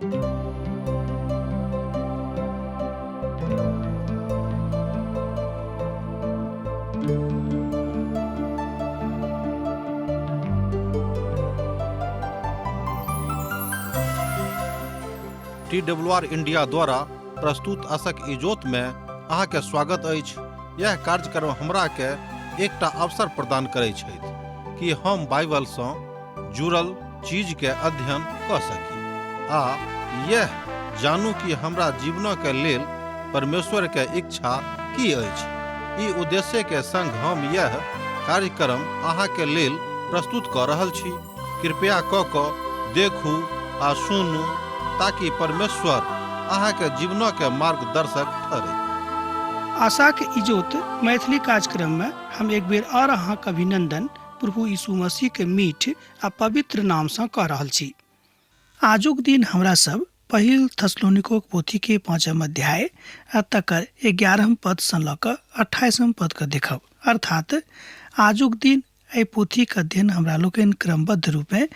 TWR India द्वारा प्रस्तुत आशक इजोत में अहाँ के स्वागत अछि। यह कार्यक्रम हमरा के एकटा अवसर प्रदान करैत छथि कि हम बाइबल सँ जुड़ल चीज के अध्ययन क सकी आ यह जानू कि हमरा जीवन के लेल परमेश्वर के इच्छा की अछि। ई उद्देश्य के संग हम यह कार्यक्रम अहाँ के लेल प्रस्तुत क रहल छी। कृपया क देखू आ सुनू ताकि परमेश्वर अहाँ के जीवन के मार्गदर्शक ठहरे। आशा के इजोत मैथिली कार्यक्रम में हम एक बेर और अहाँ के अभिनंदन प्रभु यीशु मसीह के मीठ आ पवित्र नाम से कह रहल छी। आजुक दिन हमरा सब पहिल थस्सलुनीको पोथी के 5वां अध्याय तकर 11 पद से ल क 28 पद के देखब। अर्थात आजुक दिन ए पोथी के अध्ययन हमरा लोकन क्रमबद्ध रूप में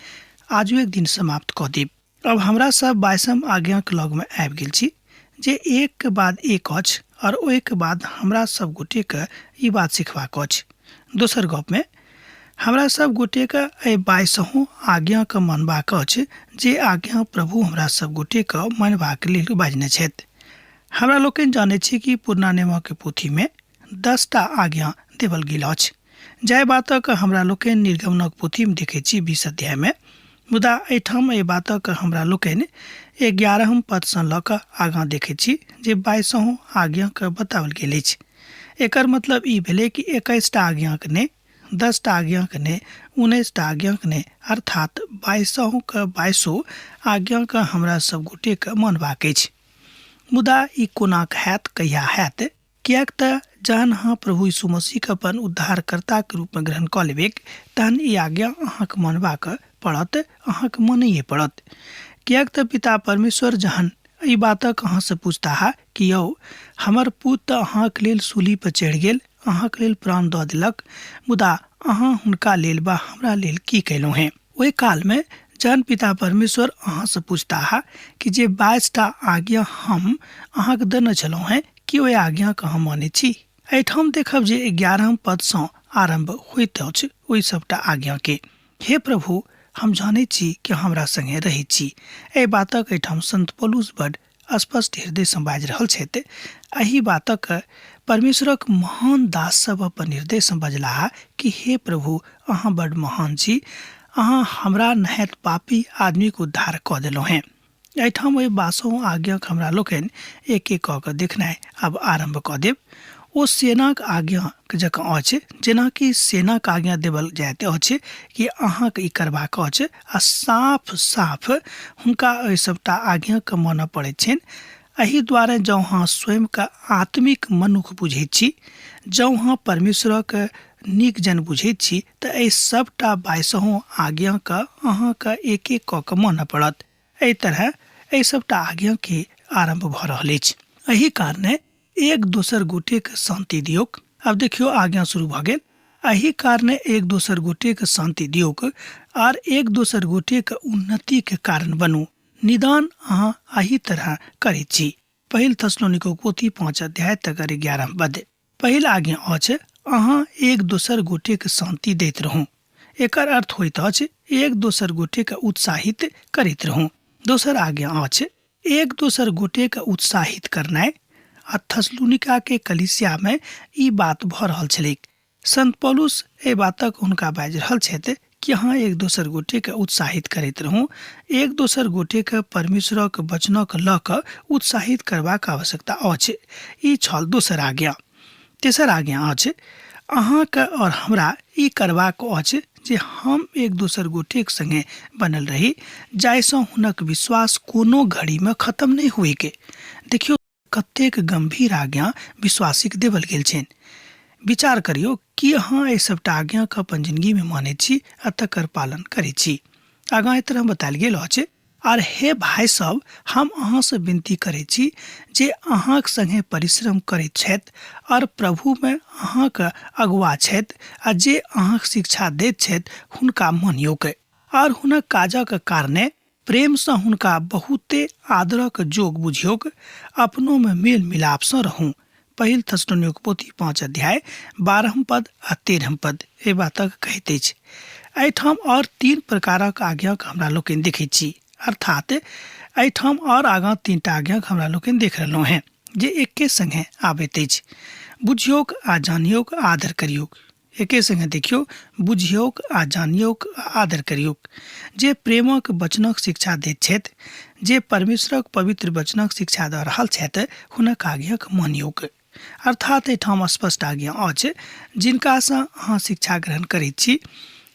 आजु एक दिन समाप्त क देब। अब हमरा सब 22 आज्ञा के लग में आबि गेल छी जे एक के बाद एक अछि और ओहि के बाद हमरा सब गोटे के ई बात सिखबाक अछि। दोसर गप में हमरा सब गोटे के 22 आज्ञा के मानबाक अछि जे आज्ञा प्रभु हमरा सब गोटे के मानबाक लेल बाजने छथि। हमरा लोकन जाने छी कि पुराना नियम के पोथी में 10 टा आज्ञा देवल गेल अछि। जाय बातक हमरा लोकन निर्गमनक पोथी में देखे छी 20 अध्याय में। मुदा एठाम ए बातक हमरा लोकन 11 पद से ल क आगाँ देखे छी जे 22 आज्ञा के बतावल गेल अछि। एकर मतलब ई भेले कि 21 टा आज्ञा के ने 10 टा आज्ञा के ने 19 टा आज्ञा के ने अर्थात 22 के 22 आज्ञा के हमरा सब गोटे के मानबाक अछि। मुदा ई कोना हैत कहिया हैत कियाक त जहन अहाँ प्रभु यीशु मसीह के अपन उद्धारकर्ता के रूप में ग्रहण क लेबे तहन ई आज्ञा अहाँ के मानबाक पड़त, अहाँ के मानैये पड़त। कियाक त पिता परमेश्वर जहन ई बातक अहाँ से पूछता है कि यौ हमर पुत्र अहाँ के लेल सूली पर चढ़ गेल, अहाँ के लेल प्राण द देलक, मुदा अहाँ हुनका लेल बा हमरा लेल की कैलहुँ हैं। ओहि काल में जहन पिता परमेश्वर अहाँ से पूछता है कि जे 22 टा आज्ञा हम अहाँ के देने छलहुँ हैं कि ओहि आज्ञा के हम माने छी। एठाम देखब जे 11 पद से आरंभ होइत अछि ओहि सबटा आज्ञा के। हे प्रभु हम जाने छी कि हमरा संगे रही छी। ए बातक एठाम संत पौलुस बड़ स्पष्ट हृदय से बाजि रहल छथि। एही बातक परमेश्वरक महान दास सब अपन हृदय से बजला कि हे प्रभु अहाँ बड़ महान छी, अहाँ हमरा नहैत पापी आदमी के उद्धार क देलहुँ हैं। एठाम ओहि 22 आज्ञा के हमरा लोकन एक एक क देखनाइ अब आरंभ क देब। ओ सेना के आज्ञा के जकाँ अछि जेना कि सेना के आज्ञा देवल जाइत अछि कि अहाँ के ई करबाक अछि आ साफ साफ हुनका एहि सबटा आज्ञा के मानय पड़ैत छनि। एहि द्वारा जँ अहाँ स्वयं के आत्मिक मनुष्य बुझैत छी, जँ अहाँ परमेश्वर के नीक जन बुझैत छी तऽ एहि सबटा 22 आज्ञा के अहाँ के एक एक क मानय पड़त। एहि तरह एहि सबटा आज्ञा के आरंभ भ रहल अछि। एहि कारणे एक दोसर गोटे के शांति दियोक। अब देखियो आज्ञा शुरू भ गेल। एही कारणे एक दोसर गोटे के शांति दियोक और एक दोसर गोटे के उन्नति के कारण बनू। निदान अहाँ एही तरह करैत छी। पहिल थस्सलुनीको पोथी 5 अध्याय तक 11 पद। पहिल आज्ञा अछि अहाँ एक दोसर गोटे के शांति दैत रहू। एकर अर्थ होइत अछि एक दोसर गोटे के उत्साहित करैत रहू। दोसर आज्ञा अछि एक दोसर गोटे के उत्साहित करनाइ। आ थस्सलुनीका के कलीसिया में ई बात भ रहल छलैक। संत पौलुस ए बातक हुनका बाजि रहल छथि कि अहाँ एक दोसर गोटे के उत्साहित करैत रहू। एक दोसर गोटे के परमेश्वर के वचनक ल क उत्साहित करबाक आवश्यकता अछि। ई छल दोसर आज्ञा। तेसर आज्ञा अछि अहाँ के और हमरा ई करबाक अछि जे हम एक दोसर गोटे के संगे बनल रही जाहिसँ हुनक विश्वास कोनो घड़ी में खत्म नहीं हुए के। देखियो कतेक गंभीर आज्ञा विश्वासी के देवल गेल छनि। विचार करियो कि अहाँ एहि सबटा आज्ञा के अपन जिंदगी में मानै छी आ तकर पालन करै छी। आगाँ एहि तरह बतायल गेल अछि और हे भाई सब हम अहाँ से विनती करै छी जे अहाँ के संगे परिश्रम करैत छथि और प्रभु में अहाँ के अगुआ छथि आ जे अहाँ के शिक्षा दैत छथि हुनका मानियोक और हुनक काजक कारणे प्रेम से हुनका बहुते आदरक जोग बुझियोक, अपनों में मेल मिलाप से रहूं। पहिल थेसलोनिक पोथी 5 अध्याय 12 पद आ 13 पद ए बातक कहते छ। एहिठाम और 3 प्रकारक आज्ञाक हमरा लोकनि देखै छी, अर्थात एहिठाम और आगाँ 3टा आज्ञाक हमरा लोकनि देख रहलहुँ हैं जे एके संगे आबैत अछि। बुझियोक आ जानियोक आदर करियोक। एके संगे देखियो, बुझियोक आ जानियोक आदर करियोक। जे प्रेमक वचनक शिक्षा दैत छथि, जे परमेश्वरक पवित्र वचनक शिक्षा दऽ रहल छथि, हुनक आज्ञाक मानियोक। अर्थात एहिठाम स्पष्ट आज्ञा अछि, जिनकासँ अहाँ शिक्षा ग्रहण करैत छी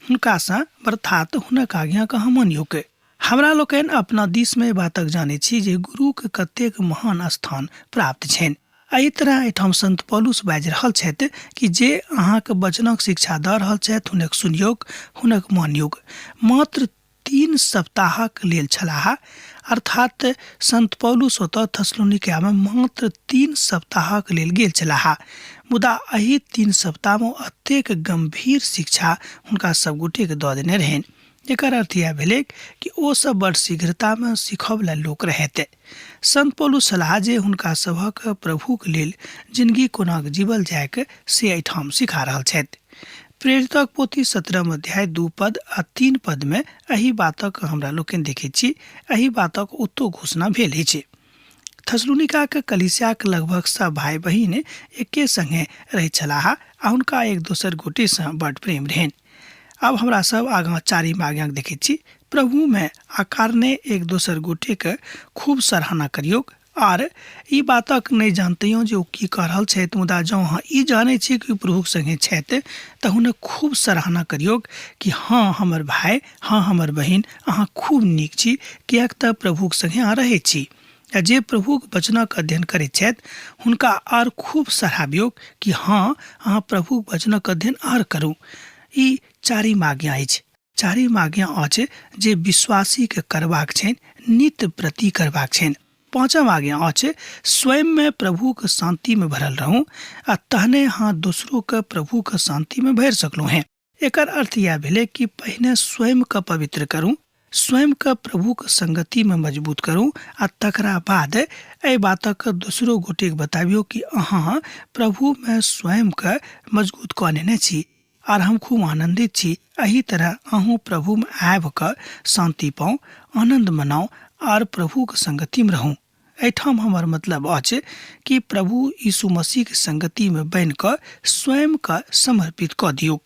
हुनकासँ, अर्थात हुनक आज्ञाक अहाँ मानियोक। हमरा लोकनि अपना दिसमे बातक जानै छी जे गुरुक कतेक महान स्थान प्राप्त छनि। एहि तरह एहिठाम संत पौलुस बाजि रहल छथि कि जे अहाँके वचनक शिक्षा दऽ रहल छथि हुनक सुनियोक, हुनक मानियोक। मात्र 3 सप्ताहक लेल छलाह, अर्थात संत पौलुस ओतऽ थेसलोनिकयामे मात्र 3 सप्ताहक लेल गेल छलाह, मुदा एहि 3 सप्ताहमे अतेक गंभीर शिक्षा हुनका सब गोटेके दऽ देने रहनि। एकर अर्थ यह भेलै कि ओ सब बड़ शीघ्रतामे सिखबला लोक रहते। संत पौलुस सलाह जे हुनका सभक प्रभुक लेल जिंदगी कोना जीवल जायक से एहिठाम सिखा रहल छथि। प्रेरितक पोथी 17 अध्याय 2 पद आ 3 पद में एही बातक हमरा लोकनि देखै छी। एही बातक ओतौ घोषणा भेल अछि। थेसलोनिका के कलीसिया के लगभग सब भाई बहिन एके संगे रहै छलाह आ हुनका एक दोसर गोटे से बड़ प्रेम रहनि। अब हमरा सब आगाँ 4वीं आज्ञा देखै छी। प्रभु में आकार ने एक दोसर गोटे के खूब सराहना करियोक। आर ई बातक नहीं जानतियों जे ओ की कह रहल छथि, मुदा जँ अहाँ ई जानै छी कि प्रभुक संगे छथि तऽ हुनक खूब सराहना करियोक कि हाँ हमर भाई, हाँ हमर बहिन, अहाँ खूब नीक छी, किएक तऽ प्रभुक संगे अहाँ रहै छी। आ जे प्रभुक वचनक अध्ययन करैत छथि हुनका आर खूब सराहबियोक कि हाँ अहाँ प्रभुक वचनक अध्ययन आर करू। ई 4वीं आज्ञा अछि। 4वीं आज्ञा अछि जे विश्वासी के करबाक छनि, नित्य प्रति करबाक छनि। 5वीं आज्ञा अछि स्वयं में प्रभु के शांति में भरल रहूं आ तहने हाँ दूसरों के प्रभु के शांति में भर सकलू हैं। एकर अर्थ यह भेले कि पहिने स्वयं के पवित्र करूं, स्वयं के प्रभु के संगति में मजबूत करूं आ तकरा बाद ए बातक दूसरो गोटे के बताबियो कि अहाँ प्रभु में स्वयं के मजबूत कऽ लेने छी आर हम खूब आनंदित छी। एही तरह अहूँ प्रभु में आबि कऽ शांति पाऊ, आनंद मनाऊ आर प्रभु के संगति में रहूं। एठाम हमर मतलब अछि कि प्रभु यीशु मसीह के संगति में बन कऽ स्वयं का समर्पित कऽ दियौ।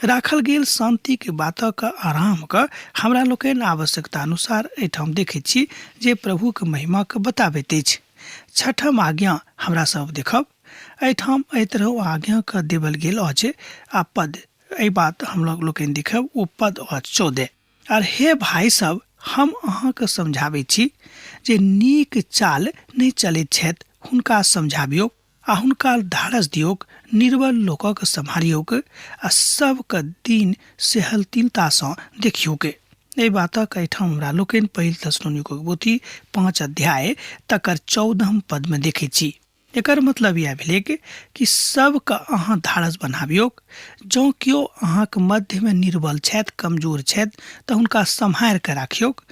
राखल गेल शांति के बातक आराम का हमरा लोकनि आवश्यकता अनुसार एठाम देखै छी जे प्रभु के महिमा के बताबैत अछि। 6ठम आज्ञा हमरा सब देखब। एठाम एहि तरह आज्ञा के देवल गेल अछि आ पद एहि बात हम लोकनि देखब ओ पद अछि 14। आर हे भाई सब, हम अहाँके समझाबै छी जे नीक चाल नहीं चलैत छथि हुनका समझाबियो आ हुनका धारस दियोक, निर्बल लोकक सम्हारियोक आ सबके दिन सहनशीलता सँ देखियोक। एहि बातक एठाम हमरा लोकनि पहिल थेसलोनिका पोथी 5 अध्याय तकर 14 पद में देखै छी। एकर मतलब यह भेलै कि सबके अहाँ धारस बनाबियोक। जँ केओ अहाँके मध्य में निर्बल छथि, कमजोर छथि तऽ हुनका सम्हारि कऽ राखियोक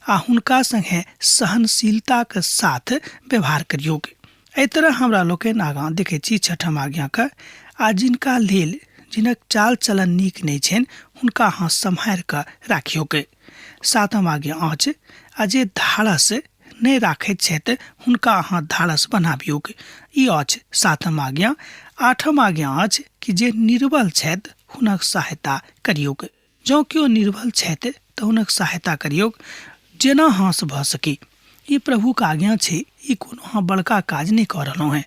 आ हुनका संगे सहनशीलता के साथ व्यवहार करियोक। एहि तरह हमरा लोकनि आगाँ देखै छी 6ठम आज्ञा के। आ जिनका लेल जिनक चाल चलन नीक नहीं छनि हुनका अहाँ सम्हारि कऽ राखियोक। 7म आज्ञा अछि आ जे धारस नहीं राखैत छथि हुनका अहाँ धारस बनाबियोक। ई अछि 7म आज्ञा। 8म आज्ञा अछि कि जे निर्बल छथि हुनक सहायता करियोक। जँ केओ निर्बल छथि तऽ हुनक सहायता करियोक जेना हाँ से भऽ सकी। ई प्रभु के आज्ञा छै। ई कोनो अहाँ बड़का काज नहीं कऽ रहलहुँ हैं।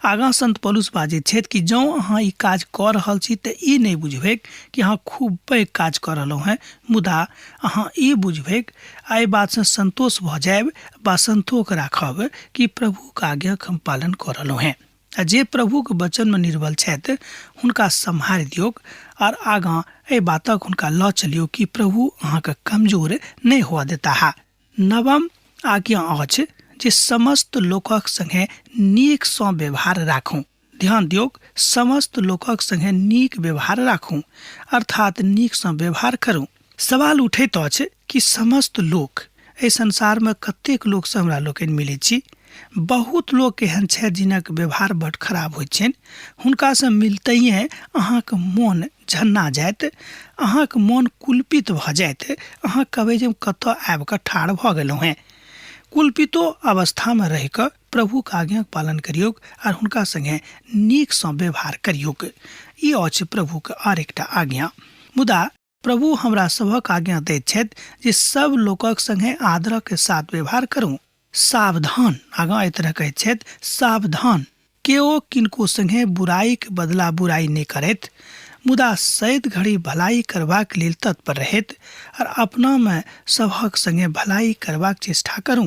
आगाँ संत पौलुस बाजैत छथि कि जँ अहाँ ई काज कऽ रहल छी तऽ ई नहीं बुझबैक कि अहाँ खूब पैघ काज कऽ रहलहुँ हैं, मुदा अहाँ ई बुझबैक आ एहि बात से संतोष भऽ जायब बा संतोष राखब कि प्रभु के आज्ञाक हम पालन कऽ रहलहुँ हैं। आ जे प्रभु के वचन में निर्बल छथि हुनका सम्हारि दियोक आर आगाँ एहि बातक हुनका लऽ चलियो कि प्रभु अहाँके कमजोर नहीं हुआ देता है। 9म आज्ञा अछि जे समस्त लोकक संगे नीक सँ व्यवहार राखू। ध्यान दियोक, समस्त लोकक संगे नीक व्यवहार राखू अर्थात नीक सँ व्यवहार करू। सवाल उठैत अछि कि समस्त लोक, एहि संसार में कतेक लोग से हमरा लोकनि मिलै छी, बहुत लोग एहन छै जिनक व्यवहार बड़ खराब होइ छनि। हुनका से मिलतैये अहाँके मोन झन्ना जायत, अहाँके मोन कुलपित भऽ जायत, अहाँ कहबै जे हम कतऽ आबि कऽ ठाढ़ भऽ गेलहुँ हेँ। कुलपितो अवस्था में रहि कऽ प्रभु के आज्ञा पालन करियौ और हुनका संगे नीक सँ व्यवहार करियौ। ई अछि प्रभु के और एकटा आज्ञा। मुदा प्रभु हमरा सभक आज्ञा दैत छथि जे सब लोकक संगे आदर के साथ व्यवहार करू। सावधान, आगाँ एहि तरह कहैत छथि, सावधान, केओ किनको संगे बुराई के बदला बुराई नहि करैत, मुदा सैत घड़ी भलाई करबाक लेल तत्पर रहैत और अपना में सभक संगे भलाई करबाक चेष्टा करू।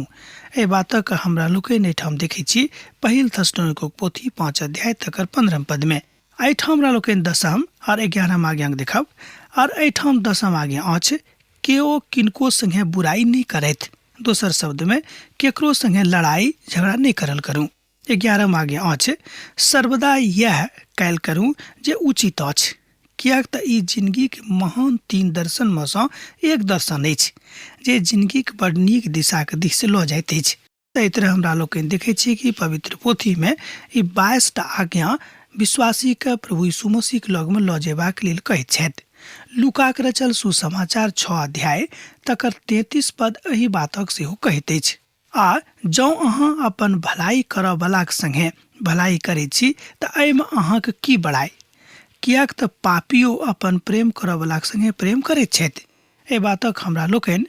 एहि बातक हमरा लोकनि एहिठाम देखै छी पहिल थिस्सलुनीके पोथी 5 अध्याय तकर 15 पद में। एहिठाम हमरा लोकनि 10 और 11 आज्ञा देखब और एहिठाम 10 आज्ञा अछि, केओ किनको संगे बुराई नहीं करैत। दोसर शब्द में केकरो संगे लड़ाई झगड़ा नहीं करल करू। 11 आज्ञा अछि, सर्वदा यह कैल करू जे उचित अछि, कियाक तऽ ई जिंदगी के महान 3 दर्शन में सँ एक दर्शन अछि जे जिंदगी के बड़ नीक दिशा के दिश लऽ जाइत अछि। एहि तरह हमरा लोकनि देखै छी कि पवित्र पोथी में ई 22टा आज्ञा विश्वासी के प्रभु यीशु मसीह के लग में लऽ जेबाक लेल कहैत छथि। लूका के रचल सुसमाचार 6 अध्याय तकर 33 पद एहि बातक सेहो कहैत अछि। आ जँ अहाँ अपन भलाई करऽ बलाक संगे भलाई करै छी तऽ एहिमे अहाँके की बड़ाई, कियाक तऽ पापियो अपन प्रेम करऽ बलाक संगे प्रेम करैत छथि। एहि बातक हमरा लोकनि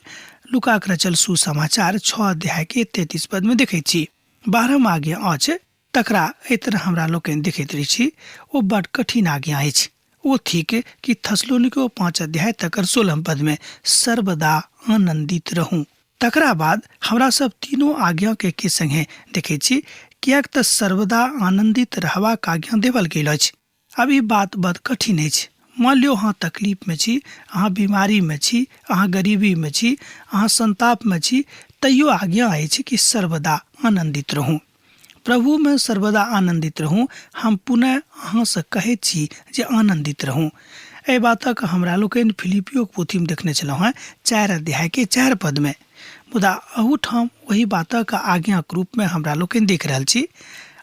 लूका के रचल सुसमाचार 6 अध्याय के 33 पद में देखै छी। 12 आज्ञा अछि, तकरा एहि तरह हमरा लोकनि देखैत रहै छी, ओ बड़ कठिन आज्ञा अछि। ओ थिक कि थिस्सलुनीके 5 अध्याय तकर 16 पद में सर्वदा आनंदित रहू। तकरा बाद हमरा सब तीनों आज्ञा के संगे देखै छी, कियाक तऽ सर्वदा आनंदित रहबाक आज्ञा देवल गेल अछि। अब ई बात बड़ कठिन अछि। मान लियो अहाँ तकलीफ में छी, अहाँ बीमारी में छी, अहाँ गरीबी में छी, अहाँ संताप में छी, तैयो आज्ञा अछि कि सर्वदा आनंदित रहू। प्रभु में सर्वदा आनंदित रहू। हम पुनः अहाँ से कहैत छी जे आनंदित रहू। एहि बातक हमरा लोकनि फिलिपियो के पोथी में देखने छलहुँ हैं 4 अध्याय के 4 पद में। मुदा अहूठाम वही बातक आज्ञा के रूप में हमरा लोकनि देख रहल छी।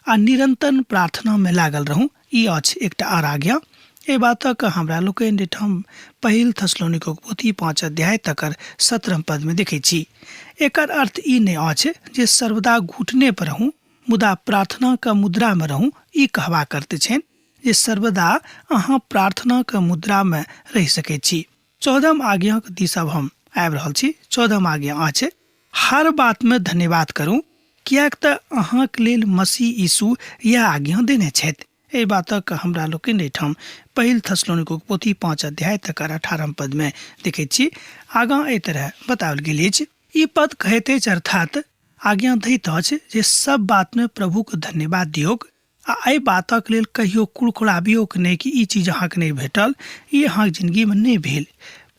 आ निरंतर प्रार्थना में लागल रहू, ई अछि एकटा और आज्ञा। एहि बातक हमरा लोकनि एहिठाम पहिल थिस्सलुनीके पोथी 5 अध्याय तकर 17 पद में देखै छी। एकर अर्थ ई नहि अछि जे सर्वदा घुटने पर रहू, मुदा प्रार्थना के मुद्रा में रहू। ई कहबा करते छनि जे सर्वदा अहाँ प्रार्थना के मुद्रा में रहि सकैत छी। 14 आज्ञा के दिस अब हम आबि रहल छी। 14 आज्ञा अछि, हर बात में धन्यवाद करू, कियाक तऽ अहाँके लेल मसीह यीशु यह आज्ञा देने छथि। एहि बातक हमरा लोकनि एहिठाम पहिल थिस्सलुनीके पोथी 5 अध्याय तकर 18 पद में देखै छी। आगाँ एहि तरह बताओल गेल अछि, ई पद कहैत अछि, अर्थात आज्ञा दैत अछि जे सब बात में प्रभु के धन्यवाद दियौक आ एहि बातक लेल कहियो कुड़कुड़ाबियौक नहि कि ई चीज अहाँके नहीं भेटल, ई अहाँके जिंदगी में नहीं भेल।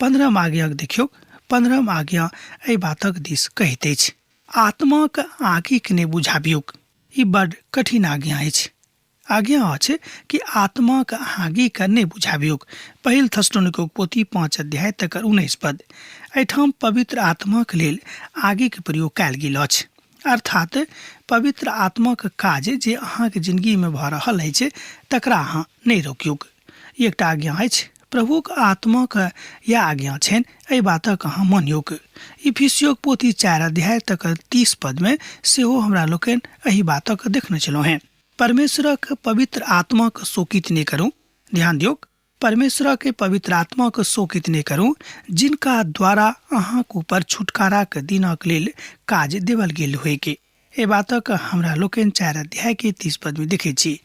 15 आज्ञा देखियौ। 15 आज्ञा एहि बातक दिस कहैत अछि, आत्मा के आँखि के नहीं बुझाबियौक। ई बड़ कठिन आज्ञा अछि। आज्ञा अछि कि आत्मा के आँखि के नहीं बुझाबियौक। पहिल थिस्सलुनीके पोथी 5 अध्याय तकर 19 पद। एहिठाम पवित्र आत्मा के लेल आगे के प्रयोग कयल गेल अछि, अर्थात पवित्र आत्मा के काज जे अहाँके जिंदगी में भऽ रहल अछि तकरा अहाँ नहीं रोकियौक। ई एकटा आज्ञा अछि। प्रभु के आत्मा के यह आज्ञा छनि, एहि बातक अहाँ मानियौक। इफिसियो पोथी 4 अध्याय तकर 30 पद में सेहो हमरा लोकनि एहि बातक देखने छलहुँ हैं। परमेश्वरक पवित्र आत्मा के शोकित नहीं करू। ध्यान दियौक, परमेश्वर के पवित्र आत्मा के शोकित नहीं करू, जिनका द्वारा अहाँके ऊपर छुटकारा के दिनक लेल काज देवल गेल होय के। ए बातक हमरा लोकनि 4 अध्याय के 30 पद में देखै छी।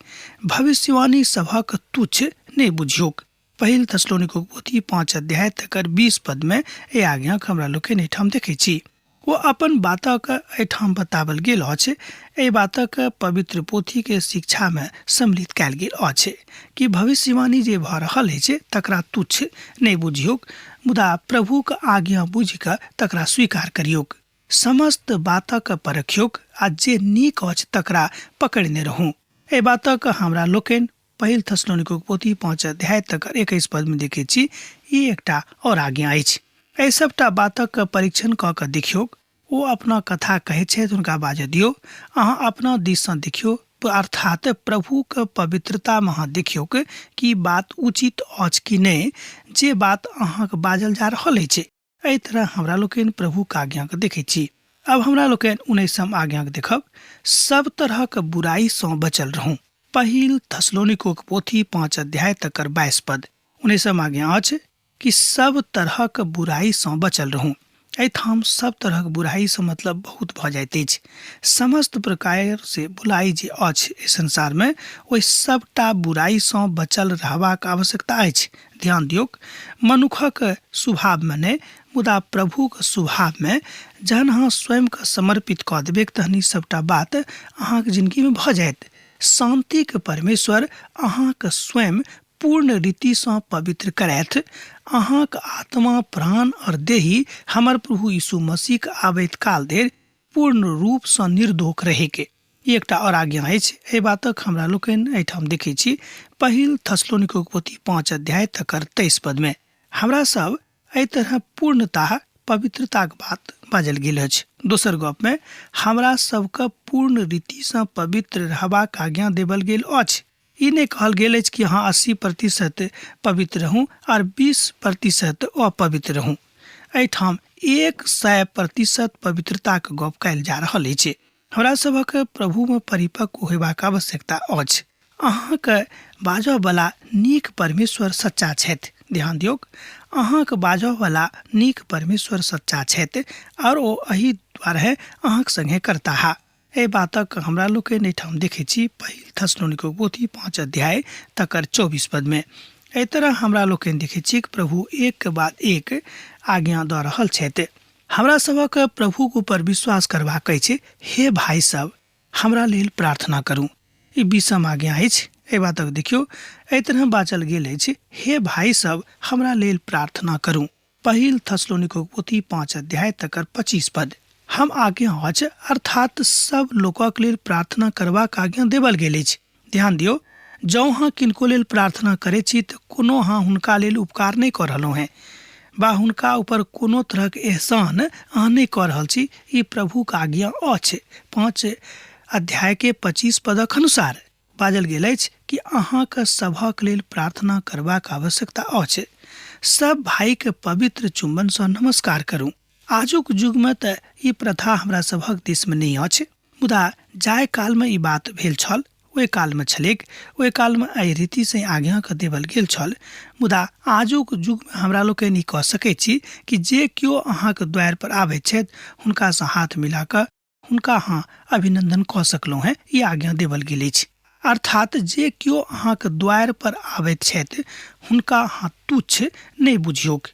भविष्यवाणी सभक तुच्छ नहीं बुझियौक। पहिल थिस्सलुनीके पोथी 5 अध्याय तकर 20 पद में ए आज्ञा हमरा लोकनि एहिठाम देखै छी। वो अपन बातक एहिठाम बतावल गेल अछि। एहि बातक पवित्र पोथी के शिक्षा में सम्मिलित कयल गेल अछि कि भविष्यवाणी जे भऽ रहल अछि तकरा तुच्छ नहीं बुझियौक, मुदा प्रभु के आज्ञा बुझि कऽ तकरा स्वीकार करियौक। समस्त बातक परखियौक आ जे नीक अछि तकरा पकड़ने रहू। एहि बातक हमरा लोकनि पहिल थिस्सलुनीके पोथी 5 अध्याय तकर 21 पद में देखै छी। ई एकटा और आज्ञा अछि। एहि सबटा बातक परीक्षण कऽ कऽ देखियौक, ओ अपना कथा कहै छथि हुनका बाजऽ दियौ, अहाँ अपना दिससँ देखियौ, अर्थात प्रभुक पवित्रतामे अहाँ देखियौ कि बात उचित अछि कि नहि, जे बात अहाँके बाजल जा रहल अछि। एहि तरह हमरा लोकनि प्रभुक आज्ञाके देखै छी। अब हमरा लोकनि 19 आज्ञाके देखब, सब तरहक बुराइसँ बचल रहूँ। पहिल थस्सलुनीके पोथी 5 अध्याय तकर 22 पद। 19 आज्ञा अछि कि सब तरहक बुराइसँ बचल रहूँ। एहिठाम सब तरहक बुराइसँ मतलब बहुत भऽ जाइत अछि। समस्त प्रकार से बुराइ जे अछि एहि संसारमे, ओहि सबटा बुराइसँ बचल रहबाक आवश्यकता अछि। ध्यान दियौ, मनुखक स्वभावमे नहि मुदा प्रभुक स्वभावमे जहन अहाँ स्वयंके समर्पित कऽ देबै तहन ई सबटा बात अहाँके जिन्दगीमे भऽ जायत। शान्तिक परमेश्वर अहाँके स्वयं पूर्ण रीतिसँ पवित्र करैथ। अहाँक आत्मा, प्राण और देही हमर प्रभु यीशु मसीहके आबैत काल धरि पूर्ण रूपसँ निर्दोष रहैके ई एकटा और आज्ञा अछि। एहि बातक हमरा लोकनि एहिठाम देखै छी पहिल थस्सलुनीके पोथी 5 अध्याय तकर 23 पदमे। हमरा सब एहि तरह पूर्णतः पवित्रताक बात बाजल गेल अछि। दोसर गपमे हमरा सबके पूर्ण रीतिसँ पवित्र रहबाक आज्ञा देवल गेल अछि। ई नहि कहल गेल अछि कि अहाँ 80% पवित्र रहूँ और 20% अपवित्र रहूँ। एहिठाम 100% पवित्रताक गप कयल जा रहल अछि। हमरा सभक प्रभुमे परिपक्व होयबाक आवश्यकता अछि। अहाँके बाजयवला नीक परमेश्वर सच्चा छथि। ध्यान दियौ, अहाँके बाजयवला नीक परमेश्वर सच्चा छथि और ओ एहि दुआरे अहाँके संगे करता है। एहि बातक हमरा लोकनि एहिठाम देखै छी पहिल थस्सलुनीके पोथी 5 अध्याय तकर 24 पदमे। एहि तरह हमरा लोकनि देखै छी कि प्रभु एक के बाद एक आज्ञा दऽ रहल छथि। हमरा सभक प्रभुक ऊपर विश्वास करबाक अछि। हे भाई सब, हमरा लेल प्रार्थना करू। ई 20 आज्ञा अछि। एहि बातक देखियौ, एहि तरह बाचल गेल अछि, हे भाई सब, हमरा लेल प्रार्थना करू। पहिल थस्सलुनीके पोथी 5 अध्याय तकर 25 पद। हम आज्ञा अछि अर्थात सब लोकक लेल प्रार्थना करबाक आज्ञा देवल गेल अछि। ध्यान दियौ, जँ अहाँ किनको लेल प्रार्थना करै छी तऽ कोनो अहाँ हुनका लेल उपकार नहि कऽ रहलहुँ हैं बा हुनका ऊपर कोनो तरहक एहसान अहाँ नहि कऽ रहल छी। ई प्रभुक आज्ञा अछि। 5 अध्यायके 25 पदक अनुसार बाजल गेल अछि कि अहाँके सभक लेल प्रार्थना करबाक आवश्यकता अछि। सब भाइके पवित्र चुम्बनसँ नमस्कार करू। आजुक युगमे तऽ ई प्रथा हमरा सभक देशमे नहि अछि, मुदा जाहि कालमे ई बात भेल छल ओहि कालमे छलैक। ओहि कालमे एहि रीतिसँ आज्ञाके देवल गेल छल। मुदा आजुक युगमे हमरा लोकनि ई कह सकैत छी कि जे केओ अहाँके द्वार पर आबैत छथि हुनकासँ हाथ मिला कऽ हुनका अहाँ अभिनंदन कऽ सकलहुँ हैं। ई आज्ञा देवल गेल अछि। अर्थात जे केओ अहाँके द्वार पर आबैत छथि हुनका अहाँ तुच्छ नहि बुझियौक।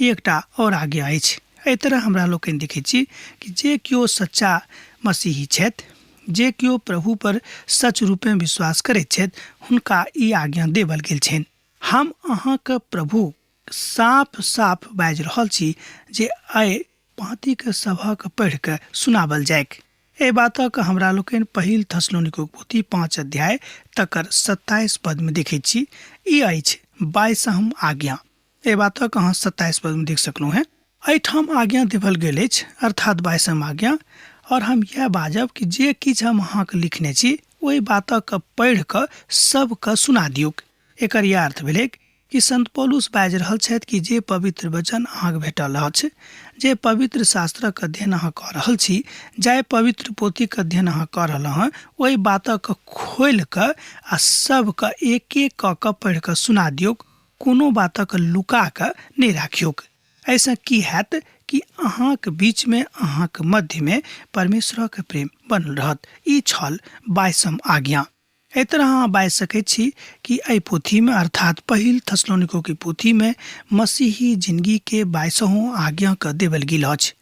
ई एकटा और आज्ञा अछि। एहि तरह हमरा लोकनि देखैत छी कि जे केओ सच्चा मसीही छथि, जे केओ प्रभु पर सच रूपे विश्वास करैत छथि हुनका ई आज्ञा देवल गेल छनि। हम अहाँके प्रभु साफ साफ बाजि रहल छी जे एहि पाँतिके सभक पढ़ि कऽ सुनावल जायक। एहि बातक हमरा लोकनि पहिल थस्सलुनीके पोथी 5 अध्याय तकर 27 पदमे देखैत छी। ई अछि 22 आज्ञा। एहि बातक अहाँ 27 पदमे देख सकलहुँ हैं। एहिठाम आज्ञा देवल गेल अछि अर्थात 22 आज्ञा। और हम यह बाजब कि जे किछु हम अहाँके लिखने छी ओहि बातक पढ़ि कऽ सबके सुना दियौक। एकर यह अर्थ भेलै कि संत पौलुस बाजि रहल छथि कि जे पवित्र वचन अहाँके भेटल अछि, जे पवित्र शास्त्रक अध्ययन अहाँ कऽ रहल छी, जाहि पवित्र पोथीके अध्ययन अहाँ कऽ रहल हँ, ओहि बातक खोलि कऽ आ सबके एक एक कऽ कऽ पढ़ि कऽ सुना दियौक। कोनो बातक लुका कऽ नहि राखियौक। ऐसा की हैत कि अहाँके बीचमे अहाँके मध्यमे परमेश्वरक प्रेम बनल रहत। ई छल 22 आज्ञा। एहि तरह अहाँ बाजि सकैत छी कि एहि पोथीमे अर्थात पहिल थस्सलुनीके पोथीमे मसीही जिंदगीके 22 आज्ञाके देवल गेल अछि।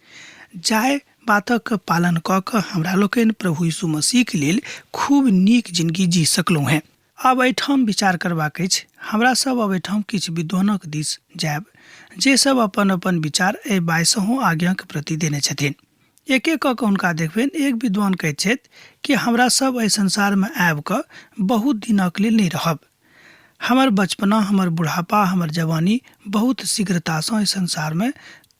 जाहि बातक पालन कऽ कऽ हमरा लोकनि प्रभु यीशु मसीहके लेल खूब नीक जिंदगी जी सकलहुँ हैं। आब एहिठाम विचार करबाक अछि। हमरा सब अब एहिठाम किछु विद्वानक दिस जायब जे सब अपन अपन विचार एहि 22 आज्ञाके प्रति देने छथिन। एक एक कऽ हुनका देखबनि। एक विद्वान कहैत छथि कि हमरा सब एहि संसारमे आबि कऽ बहुत दिनक लेल नहि रहब। हमर बचपना, हमर बुढ़ापा, हमर जवानी बहुत शीघ्रतासँ एहि संसारमे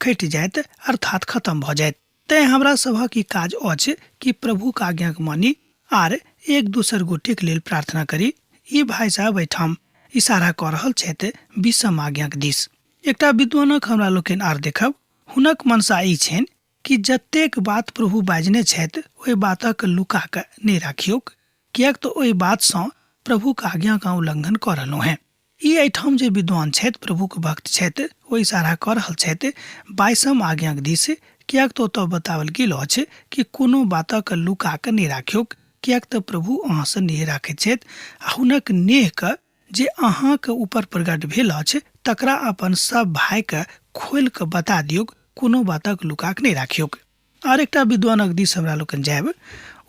कटि जायत अर्थात खत्म भऽ जायत। तै हमरा सभक ई काज अछि कि प्रभु के आज्ञा के मानी आर एक दोसर गोटे के लेल प्रार्थना करी। ई भाई साहब एठाम इशारा कऽ रहल छथि विषम आज्ञाक दिस। एकटा विद्वानक हमरा लोकनि आर देखब, हुनक मनसा ई छनि कि जतेक बात प्रभु बाजने छथि ओहि बातक लुका कऽ नहि राखियौक, किएक तऽ ओहि बात सँ प्रभु के आज्ञा का उल्लंघन कऽ रहलहुँ हैं। ई एहिठाम जे विद्वान छथि, प्रभु के भक्त छथि, ओ इशारा कऽ रहल छथि 22 आज्ञाक दिस, किएक तऽ ओतऽ बताओल गेल अछि कि कोनो बातक लुका कऽ नहि राखियौक, किएक तऽ प्रभु अहाँ सँ नेह राखैत छथि आ हुनक नेह के जे अहाँके ऊपर प्रकट भेल अछि तकरा अपन सब भाई के खोलि कऽ बता दियौक, कोनो बातक लुका कऽ नहि राखियौक। आर एकटा विद्वानक दिस हमरा लोकनि जायब,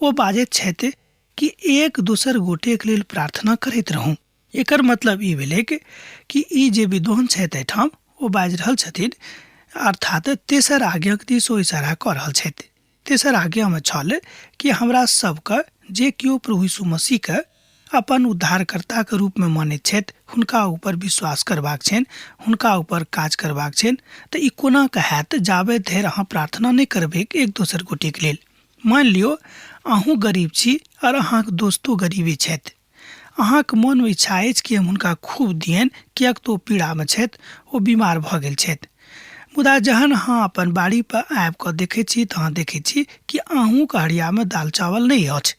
ओ बाजैत छथि कि एक दोसर गोटे के लेल प्रार्थना करैत रहूँ। एकर मतलब ई भेलै कि ई जे विद्वान छथि एहिठाम ओ बाजि रहल छथिन, अर्थात तेसर आज्ञाक दिस ओ इशारा कऽ रहल छथि। तेसर आज्ञामे छल कि हमरा सबके जे केओ प्रभु यीशु मसीह के अपन उद्धारकर्ता के रूप में मानैत छथि हुनका ऊपर विश्वास करबाक छनि, हुनका ऊपर काज करबाक छनि। तऽ ई कोना कऽ हैत जाबे धरि अहाँ प्रार्थना नहि करबै एक दोसर गोटे के लेल। मान लियो अहूँ गरीब छी और अहाँके दोस्तो गरीबे छथि, अहाँके मन में इच्छा अछि कि हम हुनका खूब दियनि, किएक तऽ ओ पीड़ा में छथि, ओ बीमार भऽ गेल छथि। मुदा जहन अहाँ अपन बाड़ी पर आबि कऽ देखै छी तऽ अहाँ देखै छी कि अहूँके हड़िया में दाल चावल नहि अछि,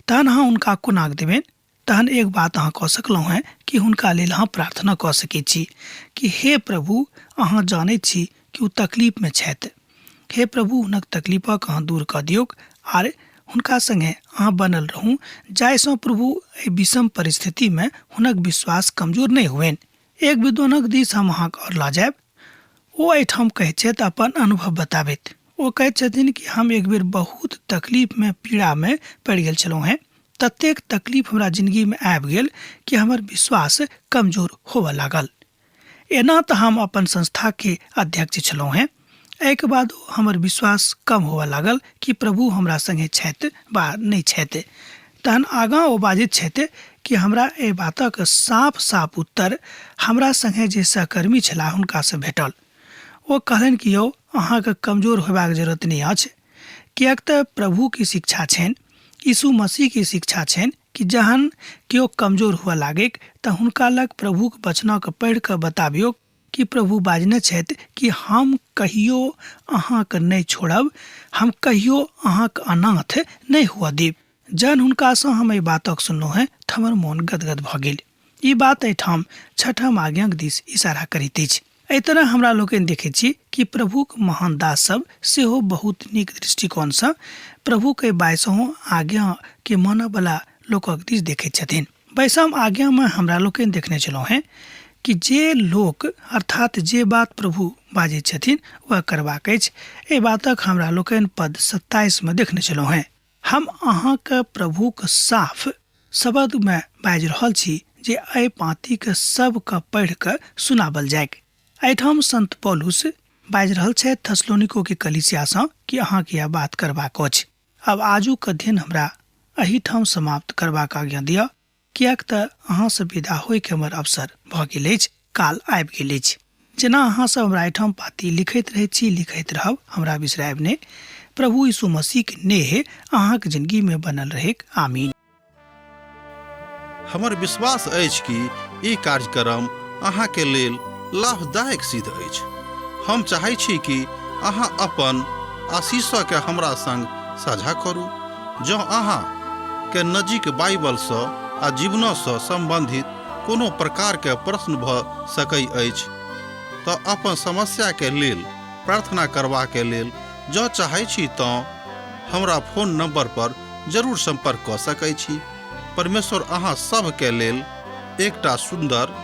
तहन अहाँ हुनका कोना देबनि। तहन एक बात अहाँ कऽ सकलहुँ हैं कि हुनका लेल अहाँ प्रार्थना कऽ सकैत छी कि हे प्रभु, अहाँ जानैत छी कि ओ तकलीफ में छथि, हे प्रभु हुनक तकलीफक अहाँ दूर कऽ दियौक आर हुनका संगे अहाँ बनल रहू, जाहिसँ प्रभु एहि विषम परिस्थिति में हुनक विश्वास कमजोर नहि हुएन। एक विद्वानक दिस हम अहाँके और लऽ जायब, ओ एहिठाम कहैत छथि अपन अनुभव बताबैत। ओ कहैत छथिन कि हम एक बेर बहुत तकलीफ में पीड़ा में पड़ि गेल छलहुँ हैं, ततेक तकलीफ हमरा जिंदगी में आबि गेल कि हमर विश्वास कमजोर होबऽ लागल। एना तऽ हम अपन संस्था के अध्यक्ष छलहुँ हैं, एहिके बाद हमर विश्वास कम होबऽ लागल कि प्रभु हमरा संगे छथि वा नहि छथि। तहन आगाँ ओ बाजैत छथि कि हमरा एहि बातक साफ साफ उत्तर हमरा संगे जे सहकर्मी छलाह हुनका से भेटल। ओ कहलनि कि यौ अहाँके कमजोर होबाक जरूरत नहि अछि, किएक तऽ प्रभु की शिक्षा छनि, यीशु मसीह की शिक्षा छनि कि जहन केओ कमजोर हुअ लागे तऽ हुनका लग प्रभुके वचनक पढ़ि कऽ बताबियौ कि प्रभु बाजने छथि कि हम कहियो अहाँके नहि छोड़ब, हम कहियो अहाँके अनाथ नहि हुअ देब। जहन हुनकासँ हम एहि बातक सुनलहुँ हैं तऽ हमर मोन गदगद भऽ गेल। ई बात एहिठाम छठम आज्ञाक दिस इशारा करैत अछि। एहि तरह हमरा लोकनि देखैत छी कि प्रभुक महान दास सब सेहो बहुत नीक दृष्टिकोणसँ प्रभुके 22 आज्ञा के मानय वाला लोकक दिस देखैत छथिन। 22 आज्ञा में हमरा लोकनि देखने छलहुँ हैं कि जे लोक अर्थात जे बात प्रभु बाजैत छथिन वह करबाक अछि। एहि बातक हमरा लोकनि पद 27 में देखने छलहुँ हैं। हम अहाँके प्रभुके साफ शब्द में बाजि रहल छी जे एहि पाँतिके सबके पढ़ि कऽ सुनाबल जायक। एहिठाम संत पौलुस बाजि रहल छथि थस्सलुनीको के कलीसियासँ कि अहाँके यह बात करबाक अछि। अब आजुक अध्ययन हमरा एहिठाम समाप्त करबाक आज्ञा दिअ, किएक तऽ अहाँसँ विदा होइके हमर अवसर भऽ गेल अछि, काल आबि गेल अछि। जेना अहाँसभ हमरा एहिठाम पाती लिखैत रहैत छी, लिखैत रहब, हमरा बिसरायब नहि। प्रभु यीशु मसीह के नेह अहाँके जिंदगी में बनल रहेक। आमीन। हमर विश्वास अछि कि ई कार्यक्रम अहाँके लेल लाभदायक सिद्ध अछि। हम चाहै छी कि अहाँ अपन आशीषके हमरा संग साझा करू। जँ अहाँ के नजीक बाइबलसँ आ जीवनसँ संबंधित कोनो प्रकारके प्रश्न भऽ सकै अछि तऽ अपन समस्याके लेल प्रार्थना करबाके लेल जँ चाहै छी तऽ हमरा फोन नंबर पर जरूर संपर्क कऽ सकै छी। परमेश्वर अहाँ सबके लेल एकटा सुंदर,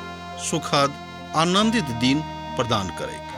सुखद, आनंदित दिन प्रदान करैक।